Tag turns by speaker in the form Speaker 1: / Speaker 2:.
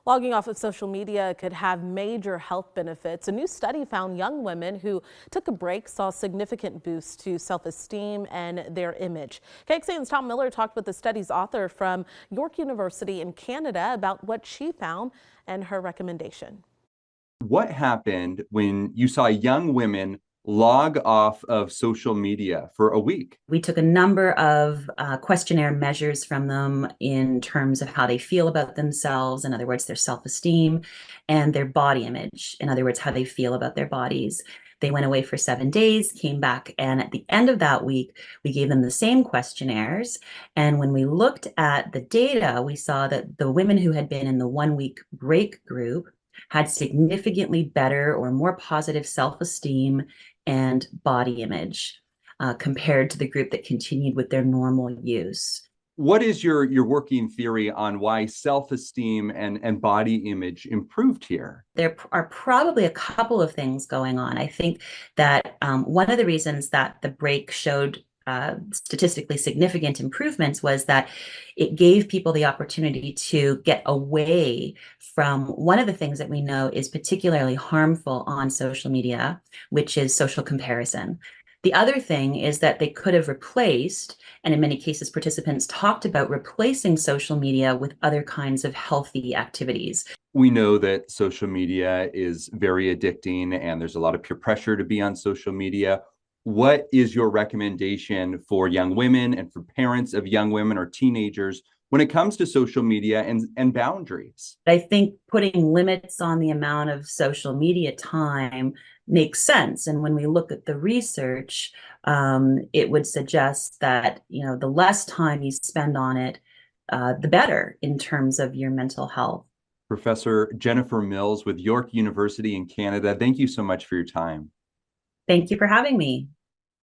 Speaker 1: Logging off of social media could have major health benefits. A new study found young women who took a break saw significant boosts to self-esteem and their image. KXAN's Tom Miller talked with the study's author from York University in Canada about what she found and her recommendation.
Speaker 2: What happened when you saw young women log off of social media for a week?
Speaker 3: We took a number of questionnaire measures from them in terms of how they feel about themselves, in other words, their self-esteem, and their body image, in other words, how they feel about their bodies. They went away for 7 days, came back, and at the end of that week, we gave them the same questionnaires. And when we looked at the data, we saw that the women who had been in the 1 week break group had significantly better or more positive self-esteem and body image compared to the group that continued with their normal use.
Speaker 2: What is your working theory on why self-esteem and body image improved here?
Speaker 3: There are probably a couple of things going on. I think that one of the reasons that the break showed statistically significant improvements was that it gave people the opportunity to get away from one of the things that we know is particularly harmful on social media, which is social comparison. The other thing is that they could have replaced, and in many cases, participants talked about replacing social media with other kinds of healthy activities.
Speaker 2: We know that social media is very addicting and there's a lot of peer pressure to be on social media. What is your recommendation for young women and for parents of young women or teenagers when it comes to social media and boundaries?
Speaker 3: I think putting limits on the amount of social media time makes sense. And when we look at the research, it would suggest that, the less time you spend on it, the better in terms of your mental health.
Speaker 2: Professor Jennifer Mills with York University in Canada, thank you so much for your time.
Speaker 3: Thank you for having me.